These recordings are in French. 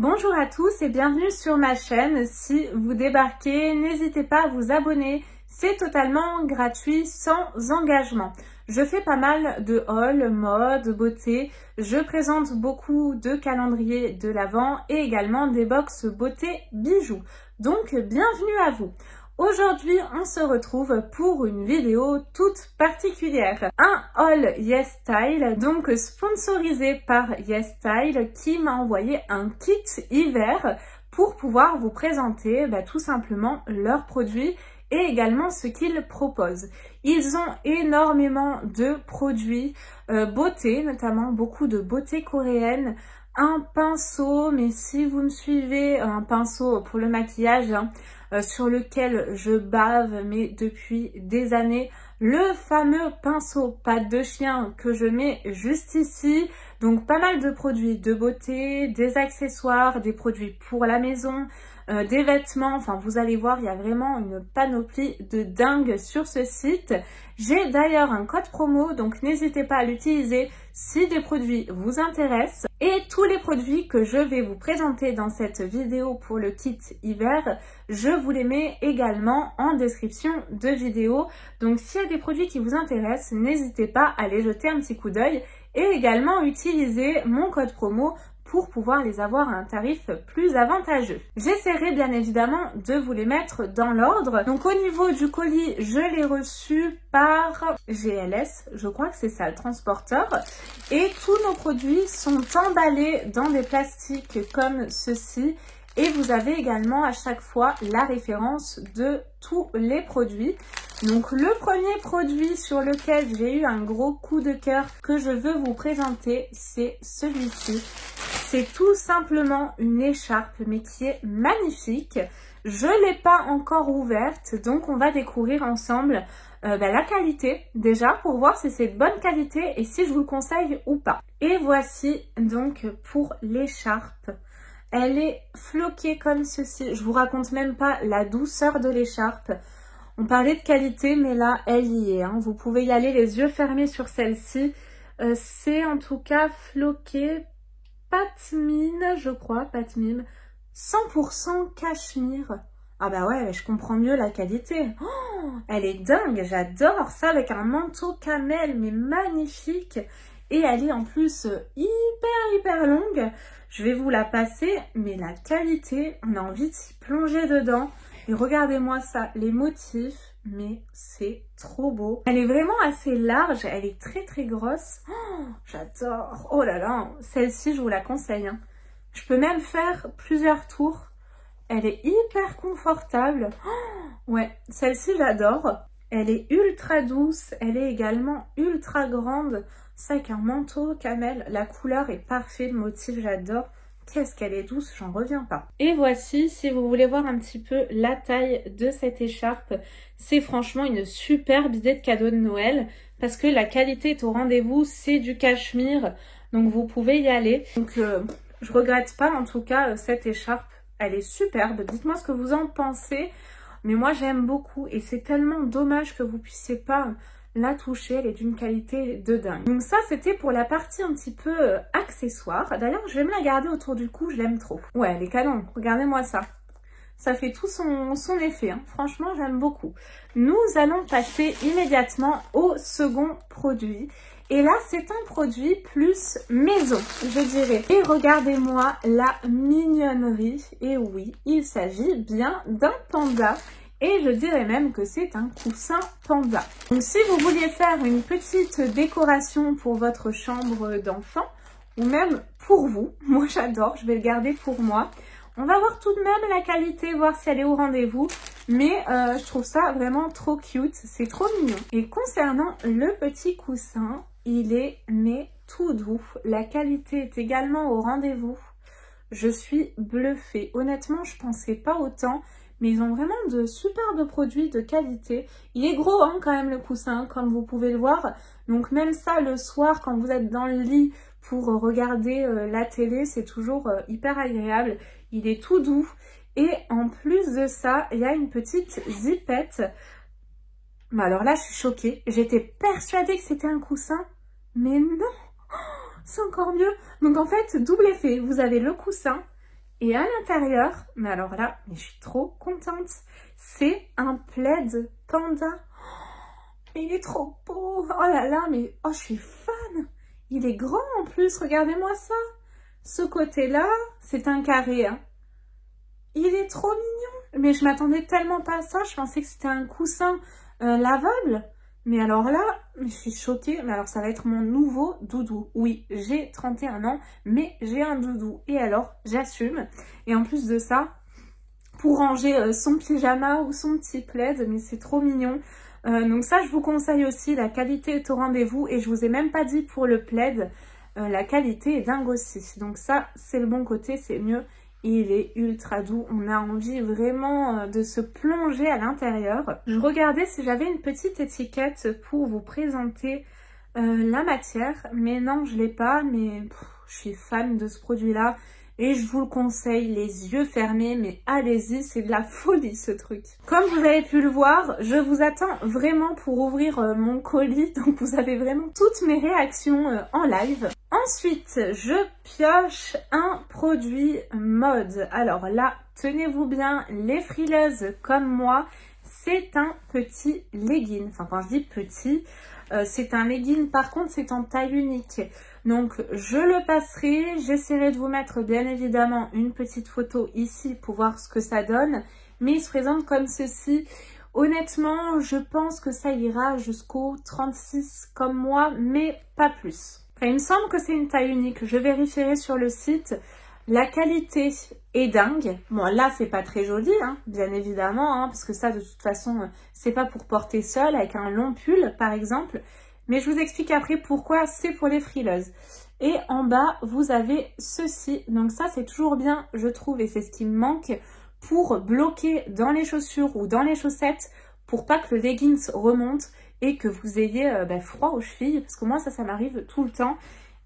Bonjour à tous et bienvenue sur ma chaîne. Si vous débarquez, n'hésitez pas à vous abonner. C'est totalement gratuit, sans engagement. Je fais pas mal de hauls, mode, beauté. Je présente beaucoup de calendriers de l'Avent et également des box beauté bijoux. Donc, bienvenue à vous. Aujourd'hui, on se retrouve pour une vidéo toute particulière. Un haul YesStyle, donc sponsorisé par YesStyle, qui m'a envoyé un kit hiver pour pouvoir vous présenter tout simplement leurs produits et également ce qu'ils proposent. Ils ont énormément de produits beauté, notamment beaucoup de beauté coréenne, un pinceau, mais si vous me suivez, un pinceau pour le maquillage, sur lequel je bave mais depuis des années, le fameux pinceau patte de chien que je mets juste ici. Donc pas mal de produits de beauté, des accessoires, des produits pour la maison, des vêtements, enfin vous allez voir, il y a vraiment une panoplie de dingue sur ce site. J'ai d'ailleurs un code promo, donc n'hésitez pas à l'utiliser si des produits vous intéressent. Et tous les produits que je vais vous présenter dans cette vidéo pour le kit hiver, je vous les mets également en description de vidéo. Donc s'il y a des produits qui vous intéressent, n'hésitez pas à les jeter un petit coup d'œil et également utiliser mon code promo pour pouvoir les avoir à un tarif plus avantageux. J'essaierai bien évidemment de vous les mettre dans l'ordre. Donc au niveau du colis, je l'ai reçu par GLS, je crois que c'est ça le transporteur. Et tous nos produits sont emballés dans des plastiques comme ceci. Et vous avez également à chaque fois la référence de tous les produits. Donc le premier produit sur lequel j'ai eu un gros coup de cœur que je veux vous présenter, c'est celui-ci. C'est tout simplement une écharpe mais qui est magnifique. Je ne l'ai pas encore ouverte, donc on va découvrir ensemble la qualité déjà pour voir si c'est de bonne qualité et si je vous le conseille ou pas. Et voici donc pour l'écharpe. Elle est floquée comme ceci. Je vous raconte même pas la douceur de l'écharpe. On parlait de qualité, mais là, elle y est. Vous pouvez y aller les yeux fermés sur celle-ci. C'est en tout cas floqué Patmine, je crois, Patmine. 100% cachemire. Ah bah ouais, je comprends mieux la qualité. Oh, elle est dingue, j'adore ça avec un manteau camel, mais magnifique. Et elle est en plus hyper longue. Je vais vous la passer, mais la qualité, on a envie de s'y plonger dedans. Et regardez-moi ça, les motifs, mais c'est trop beau. Elle est vraiment assez large, elle est très grosse. Oh, j'adore. Oh là là, celle-ci, je vous la conseille. Je peux même faire plusieurs tours. Elle est hyper confortable. Oh, ouais, celle-ci, j'adore. Elle est ultra douce, elle est également ultra grande. C'est avec un manteau camel, la couleur est parfaite, le motif, j'adore. Qu'est-ce qu'elle est douce, j'en reviens pas. Et voici, si vous voulez voir un petit peu la taille de cette écharpe, c'est franchement une superbe idée de cadeau de Noël parce que la qualité est au rendez-vous, c'est du cachemire, donc vous pouvez y aller. Donc je regrette pas en tout cas cette écharpe, elle est superbe. Dites-moi ce que vous en pensez, mais moi j'aime beaucoup et c'est tellement dommage que vous puissiez pas la toucher, elle est d'une qualité de dingue. Donc ça c'était pour la partie un petit peu accessoire. D'ailleurs je vais me la garder autour du cou, je l'aime trop. Ouais, elle est canon, regardez-moi ça. Ça fait tout son effet, franchement j'aime beaucoup. Nous allons passer immédiatement au second produit. Et là c'est un produit plus maison, je dirais. Et regardez-moi la mignonnerie. Et oui, il s'agit bien d'un panda. Et je dirais même que c'est un coussin panda. Donc si vous vouliez faire une petite décoration pour votre chambre d'enfant, ou même pour vous, moi j'adore, je vais le garder pour moi. On va voir tout de même la qualité, voir si elle est au rendez-vous. Mais je trouve ça vraiment trop cute, c'est trop mignon. Et concernant le petit coussin, il est mais tout doux. La qualité est également au rendez-vous. Je suis bluffée. Honnêtement, je pensais pas autant. Mais ils ont vraiment de superbes produits de qualité. Il est gros quand même le coussin, comme vous pouvez le voir. Donc même ça, le soir, quand vous êtes dans le lit pour regarder la télé, c'est toujours hyper agréable. Il est tout doux. Et en plus de ça, il y a une petite zippette. Mais alors là, je suis choquée. J'étais persuadée que c'était un coussin. Mais non, c'est encore mieux. Donc en fait, double effet. Vous avez le coussin Et à l'intérieur, mais alors là, mais je suis trop contente, c'est un plaid panda. Mais il est trop beau. Oh là là, mais oh, je suis fan. Il est grand en plus, regardez-moi ça. Ce côté-là, c'est un carré. Hein. Il est trop mignon. Mais je m'attendais tellement pas à ça. Je pensais que c'était un coussin lavable. Mais alors là, je suis choquée. Mais alors, ça va être mon nouveau doudou. Oui, j'ai 31 ans, mais j'ai un doudou. Et alors, j'assume. Et en plus de ça, pour ranger son pyjama ou son petit plaid, mais c'est trop mignon. Donc ça, je vous conseille aussi. La qualité est au rendez-vous. Et je vous ai même pas dit pour le plaid, la qualité est dingue aussi. Donc ça, c'est le bon côté, c'est mieux. Il est ultra doux, on a envie vraiment de se plonger à l'intérieur. Je regardais si j'avais une petite étiquette pour vous présenter la matière, mais non, je l'ai pas, mais je suis fan de ce produit-là et je vous le conseille, les yeux fermés, mais allez-y, c'est de la folie ce truc. Comme vous avez pu le voir, je vous attends vraiment pour ouvrir mon colis, donc vous avez vraiment toutes mes réactions en live. Ensuite, je pioche un produit mode. Alors là, tenez-vous bien, les frileuses comme moi, c'est un petit legging. Enfin, quand je dis petit, c'est un legging, par contre, c'est en taille unique. Donc, je le passerai. J'essaierai de vous mettre, bien évidemment, une petite photo ici pour voir ce que ça donne. Mais il se présente comme ceci. Honnêtement, je pense que ça ira jusqu'au 36 comme moi, mais pas plus. Enfin, il me semble que c'est une taille unique. Je vérifierai sur le site. La qualité est dingue. Bon, là, c'est pas très joli, hein, bien évidemment, hein, parce que ça, de toute façon, c'est pas pour porter seul avec un long pull, par exemple. Mais je vous explique après pourquoi c'est pour les frileuses. Et en bas, vous avez ceci. Donc ça, c'est toujours bien, je trouve, et c'est ce qui me manque pour bloquer dans les chaussures ou dans les chaussettes pour pas que le leggings remonte et que vous ayez froid aux chevilles. Parce que moi, ça m'arrive tout le temps.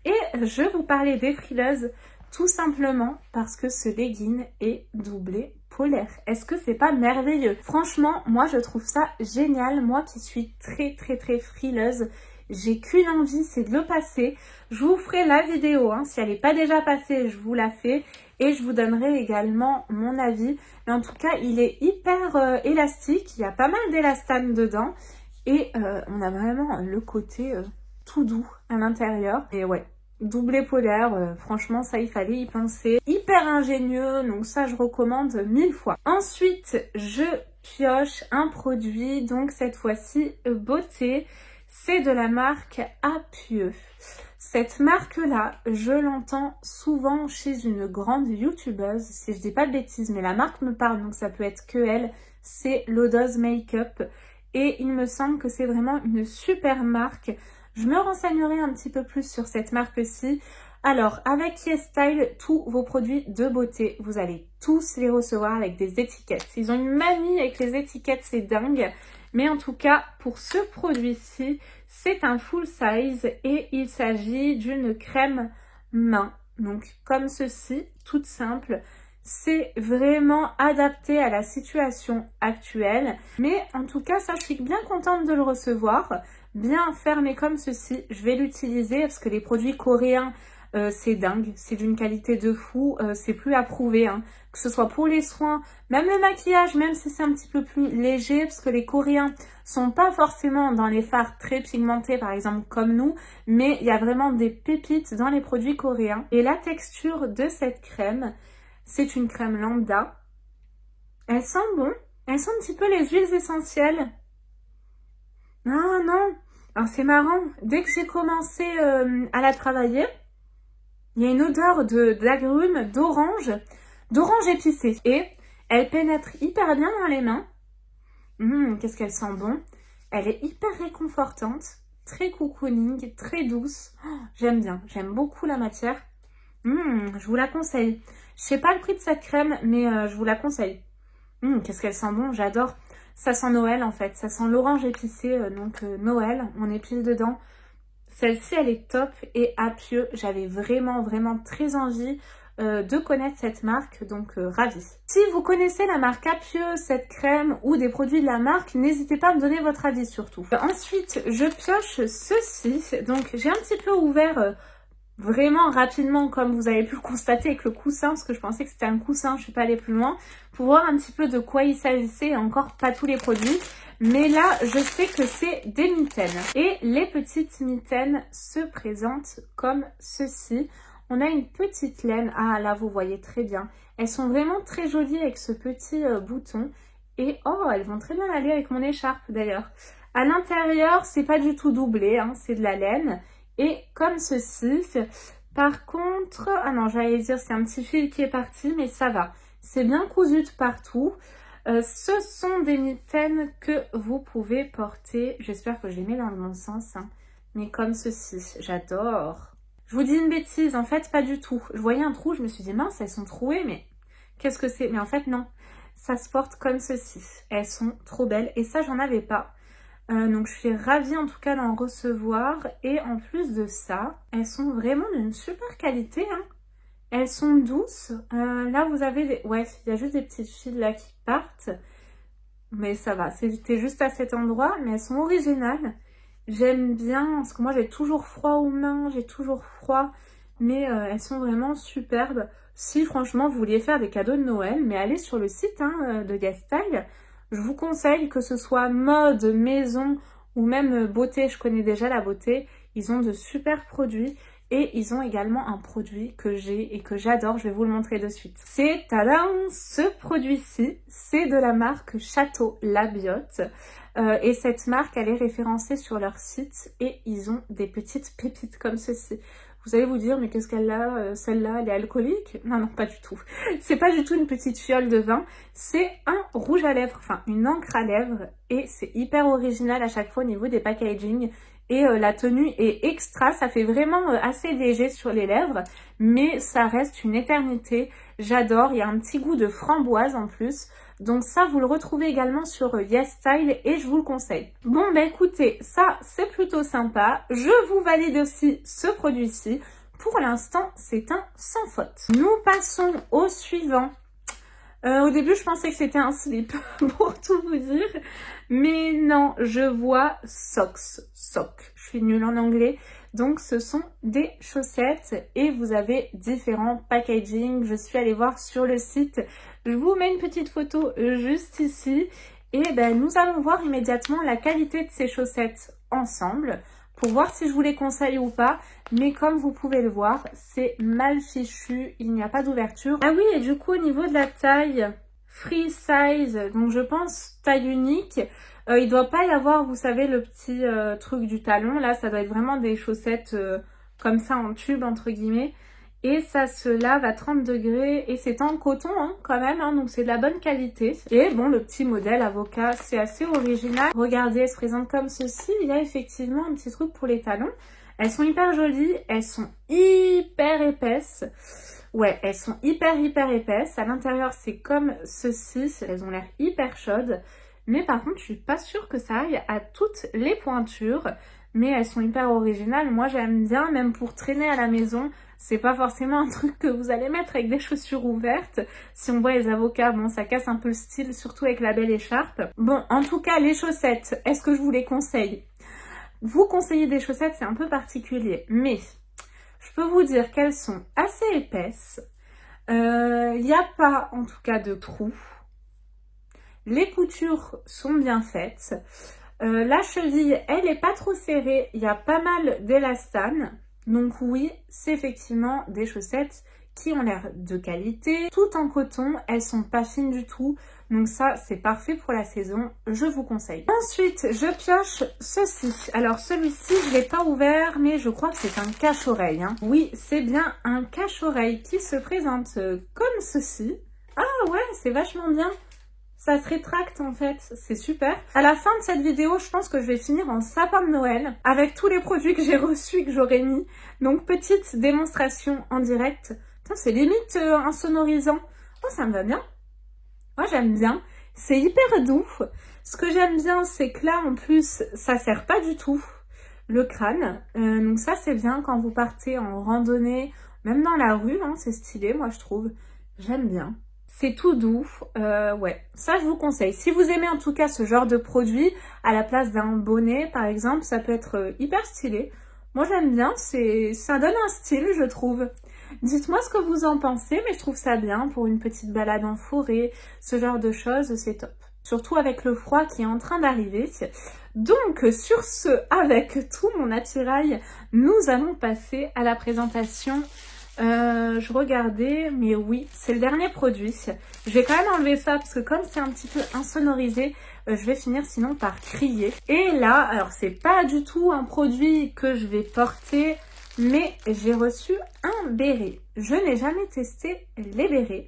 Et je vous parlais des frileuses tout simplement parce que ce legging est doublé polaire. Est-ce que c'est pas merveilleux? Franchement, moi, je trouve ça génial. Moi qui suis très frileuse, j'ai qu'une envie, c'est de le passer. Je vous ferai la vidéo, hein. Si elle n'est pas déjà passée, je vous la fais. Et je vous donnerai également mon avis. Mais en tout cas, il est hyper élastique. Il y a pas mal d'élastane dedans. Et on a vraiment le côté tout doux à l'intérieur. Et ouais, doublé polaire, franchement, ça, il fallait y penser. Hyper ingénieux, donc ça, je recommande 1000 fois. Ensuite, je pioche un produit, donc cette fois-ci, beauté. C'est de la marque Apieux. Cette marque-là, je l'entends souvent chez une grande youtubeuse, si je dis pas de bêtises, mais la marque me parle, donc ça peut être que elle, c'est L'Odoz Makeup. Et il me semble que c'est vraiment une super marque. Je me renseignerai un petit peu plus sur cette marque-ci. Alors, avec YesStyle, tous vos produits de beauté, vous allez tous les recevoir avec des étiquettes. Ils ont une manie avec les étiquettes, c'est dingue. Mais en tout cas, pour ce produit-ci, c'est un full size et il s'agit d'une crème main. Donc, comme ceci, toute simple. C'est vraiment adapté à la situation actuelle. Mais en tout cas, ça, je suis bien contente de le recevoir. Bien fermé comme ceci. Je vais l'utiliser parce que les produits coréens, c'est dingue. C'est d'une qualité de fou. C'est plus approuvé, hein. Que ce soit pour les soins, même le maquillage, même si c'est un petit peu plus léger. Parce que les Coréens sont pas forcément dans les fards très pigmentés, par exemple, comme nous. Mais il y a vraiment des pépites dans les produits coréens. Et la texture de cette crème, c'est une crème lambda. Elle sent bon. Elle sent un petit peu les huiles essentielles. Ah non. Alors c'est marrant. Dès que j'ai commencé à la travailler, il y a une odeur d'agrumes, d'orange épicé. Et elle pénètre hyper bien dans les mains. Qu'est-ce qu'elle sent bon. Elle est hyper réconfortante. Très cocooning, très douce. Oh, j'aime bien. J'aime beaucoup la matière. Je vous la conseille. Je sais pas le prix de cette crème, mais je vous la conseille. Qu'est-ce qu'elle sent bon, j'adore. Ça sent Noël en fait, ça sent l'orange épicé, donc Noël, on est pile dedans. Celle-ci, elle est top et Apieux, j'avais vraiment très envie de connaître cette marque, donc ravie. Si vous connaissez la marque Apieux, cette crème ou des produits de la marque, n'hésitez pas à me donner votre avis surtout. Ensuite, je pioche ceci, donc j'ai un petit peu ouvert vraiment rapidement, comme vous avez pu le constater avec le coussin, parce que je pensais que c'était un coussin, je suis pas allée plus loin, pour voir un petit peu de quoi il s'agissait, et encore pas tous les produits. Mais là, je sais que c'est des mitaines. Et les petites mitaines se présentent comme ceci. On a une petite laine. Ah là, vous voyez très bien. Elles sont vraiment très jolies avec ce petit bouton. Et oh, elles vont très bien aller avec mon écharpe d'ailleurs. À l'intérieur, c'est pas du tout doublé, hein, c'est de la laine. Et comme ceci. Par contre, ah non, j'allais dire c'est un petit fil qui est parti, mais ça va. C'est bien cousu de partout. Ce sont des mitaines que vous pouvez porter. J'espère que je les mets dans le bon sens, hein. Mais comme ceci, j'adore. Je vous dis une bêtise, en fait, pas du tout. Je voyais un trou, je me suis dit, mince, elles sont trouées, mais qu'est-ce que c'est? Mais en fait, non. Ça se porte comme ceci. Elles sont trop belles. Et ça, j'en avais pas. Donc, je suis ravie, en tout cas, d'en recevoir. Et en plus de ça, elles sont vraiment d'une super qualité, hein. Elles sont douces. Là, vous avez des... Ouais, il y a juste des petites fils là qui partent. Mais ça va. C'était juste à cet endroit. Mais elles sont originales. J'aime bien, parce que moi j'ai toujours froid aux mains, j'ai toujours froid, mais elles sont vraiment superbes. Si franchement vous vouliez faire des cadeaux de Noël, mais allez sur le site hein, de YesStyle, je vous conseille que ce soit mode, maison ou même beauté, je connais déjà la beauté, ils ont de super produits. Et ils ont également un produit que j'ai et que j'adore, je vais vous le montrer de suite. C'est, tadam, ce produit-ci, c'est de la marque Château Labiote. Et cette marque, elle est référencée sur leur site et ils ont des petites pépites comme ceci. Vous allez vous dire, mais qu'est-ce qu'elle a, celle-là, elle est alcoolique? Non, non, pas du tout. C'est pas du tout une petite fiole de vin, c'est un rouge à lèvres, enfin une encre à lèvres. Et c'est hyper original à chaque fois au niveau des packaging. Et la tenue est extra, ça fait vraiment assez léger sur les lèvres, mais ça reste une éternité. J'adore, il y a un petit goût de framboise en plus. Donc ça, vous le retrouvez également sur YesStyle et je vous le conseille. Bon, bah écoutez, ça, c'est plutôt sympa. Je vous valide aussi ce produit-ci. Pour l'instant, c'est un sans faute. Nous passons au suivant. Au début, je pensais que c'était un slip, pour tout vous dire. Mais non, je vois socks. Je suis nulle en anglais. Donc, ce sont des chaussettes et vous avez différents packaging. Je suis allée voir sur le site. Je vous mets une petite photo juste ici. Et ben, nous allons voir immédiatement la qualité de ces chaussettes ensemble pour voir si je vous les conseille ou pas. Mais comme vous pouvez le voir, c'est mal fichu, il n'y a pas d'ouverture. Ah oui, et du coup, au niveau de la taille, free size, donc je pense taille unique, il ne doit pas y avoir, vous savez, le petit truc du talon. Là, ça doit être vraiment des chaussettes comme ça en tube, entre guillemets. Et ça se lave à 30 degrés et c'est en coton hein, quand même, hein, donc c'est de la bonne qualité. Et bon, le petit modèle avocat, c'est assez original. Regardez, elle se présente comme ceci. Il y a effectivement un petit truc pour les talons. Elles sont hyper jolies, elles sont hyper épaisses. Ouais, elles sont hyper épaisses. À l'intérieur, c'est comme ceci. Elles ont l'air hyper chaudes. Mais par contre, je suis pas sûre que ça aille à toutes les pointures. Mais elles sont hyper originales. Moi, j'aime bien, même pour traîner à la maison. C'est pas forcément un truc que vous allez mettre avec des chaussures ouvertes. Si on voit les avocats, bon, ça casse un peu le style, surtout avec la belle écharpe. Bon, en tout cas, les chaussettes, est-ce que je vous les conseille? Vous conseiller des chaussettes, c'est un peu particulier. Mais je peux vous dire qu'elles sont assez épaisses. Il n'y a pas, en tout cas, de trous. Les coutures sont bien faites. La cheville, elle n'est pas trop serrée. Il y a pas mal d'élastane. Donc oui, c'est effectivement des chaussettes qui ont l'air de qualité. Tout en coton, elles sont pas fines du tout. Donc ça, c'est parfait pour la saison. Je vous conseille. Ensuite, je pioche ceci. Alors celui-ci, je ne l'ai pas ouvert, mais je crois que c'est un cache-oreille. Hein. Oui, c'est bien un cache-oreille qui se présente comme ceci. Ah ouais, c'est vachement bien. Ça se rétracte en fait, c'est super. À la fin de cette vidéo, je pense que je vais finir en sapin de Noël avec tous les produits que j'ai reçus et que j'aurais mis. Donc petite démonstration en direct. C'est limite insonorisant. Oh, ça me va bien. Moi j'aime bien. C'est hyper doux. Ce que j'aime bien, c'est que là en plus, ça serre pas du tout le crâne. Donc ça c'est bien quand vous partez en randonnée, même dans la rue, hein, c'est stylé moi je trouve. J'aime bien. C'est tout doux, ouais, ça je vous conseille. Si vous aimez en tout cas ce genre de produit, à la place d'un bonnet par exemple, ça peut être hyper stylé. Moi j'aime bien, ça donne un style je trouve. Dites-moi ce que vous en pensez, mais je trouve ça bien pour une petite balade en forêt, ce genre de choses, c'est top. Surtout avec le froid qui est en train d'arriver. Donc sur ce, avec tout mon attirail, nous allons passer à la présentation. Je regardais, mais oui, c'est le dernier produit. Je vais quand même enlever ça parce que comme c'est un petit peu insonorisé, je vais finir sinon par crier. Et là, alors c'est pas du tout un produit que je vais porter, mais j'ai reçu un béret. Je n'ai jamais testé les bérets.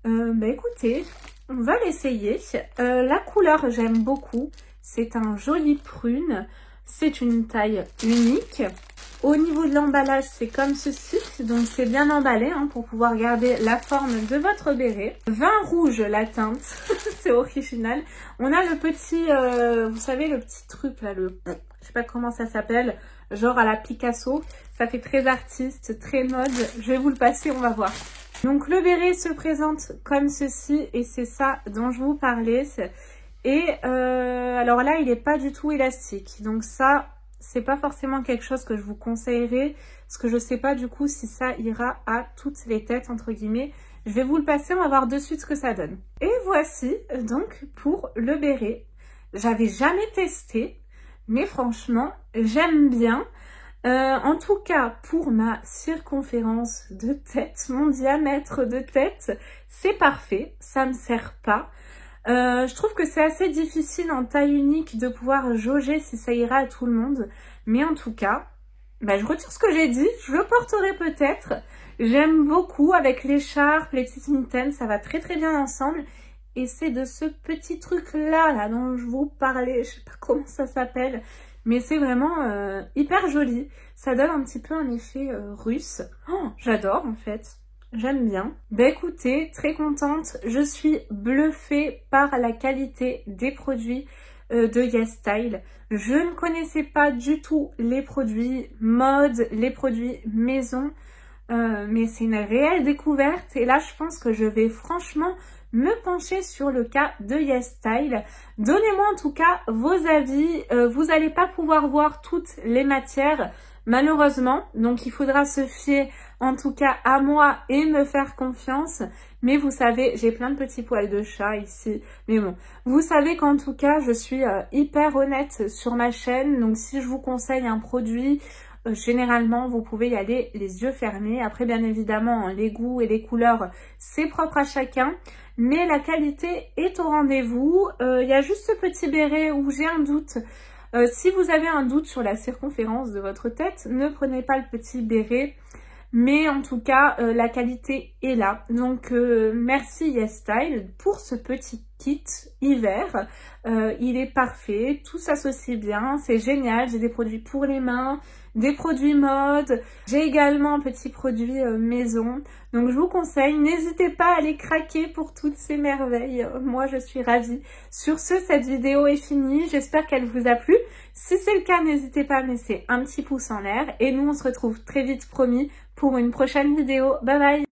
Bah écoutez, on va l'essayer. La couleur, j'aime beaucoup. C'est un joli prune. C'est une taille unique. Au niveau de l'emballage, c'est comme ceci. Donc c'est bien emballé hein, pour pouvoir garder la forme de votre béret. Vin rouge, la teinte. C'est original. On a le petit, vous savez, le petit truc là, je sais pas comment ça s'appelle, genre à la Picasso. Ça fait très artiste, très mode. Je vais vous le passer, on va voir. Donc le béret se présente comme ceci et c'est ça dont je vous parlais. Et alors là, il n'est pas du tout élastique. Donc ça, c'est pas forcément quelque chose que je vous conseillerais parce que je sais pas du coup si ça ira à toutes les têtes entre guillemets. Je vais vous le passer, on va voir de suite ce que ça donne. Et voici donc pour le béret. J'avais jamais testé, mais franchement, j'aime bien. En tout cas, pour ma circonférence de tête, mon diamètre de tête, c'est parfait, ça me sert pas. Je trouve que c'est assez difficile en taille unique de pouvoir jauger si ça ira à tout le monde. Mais en tout cas, bah, je retire ce que j'ai dit, je le porterai peut-être. J'aime beaucoup avec l'écharpe, les petites mitaines, ça va très très bien ensemble. Et c'est de ce petit truc là dont je vous parlais, je sais pas comment ça s'appelle. Mais c'est vraiment hyper joli. Ça donne un petit peu un effet russe. Oh, j'adore en fait. J'aime bien. Bah écoutez, très contente. Je suis bluffée par la qualité des produits de YesStyle. Je ne connaissais pas du tout les produits mode, les produits maison. Mais c'est une réelle découverte. Et là, je pense que je vais franchement me pencher sur le cas de YesStyle. Donnez-moi en tout cas vos avis. Vous n'allez pas pouvoir voir toutes les matières, malheureusement. Donc, il faudra se fier en tout cas à moi et me faire confiance. Mais vous savez, j'ai plein de petits poils de chat ici. Mais bon, vous savez qu'en tout cas, je suis hyper honnête sur ma chaîne. Donc, si je vous conseille un produit, généralement, vous pouvez y aller les yeux fermés. Après, bien évidemment, les goûts et les couleurs, c'est propre à chacun. Mais la qualité est au rendez-vous. Il y a juste ce petit béret où j'ai un doute. Si vous avez un doute sur la circonférence de votre tête, ne prenez pas le petit béret. Mais en tout cas, la qualité est là. Donc, merci YesStyle pour ce petit kit hiver. Il est parfait, tout s'associe bien, c'est génial. J'ai des produits pour les mains, des produits mode. J'ai également un petit produit maison. Donc, je vous conseille, n'hésitez pas à aller craquer pour toutes ces merveilles. Moi, je suis ravie. Sur ce, cette vidéo est finie. J'espère qu'elle vous a plu. Si c'est le cas, n'hésitez pas à me laisser un petit pouce en l'air. Et nous, on se retrouve très vite, promis, pour une prochaine vidéo. Bye bye!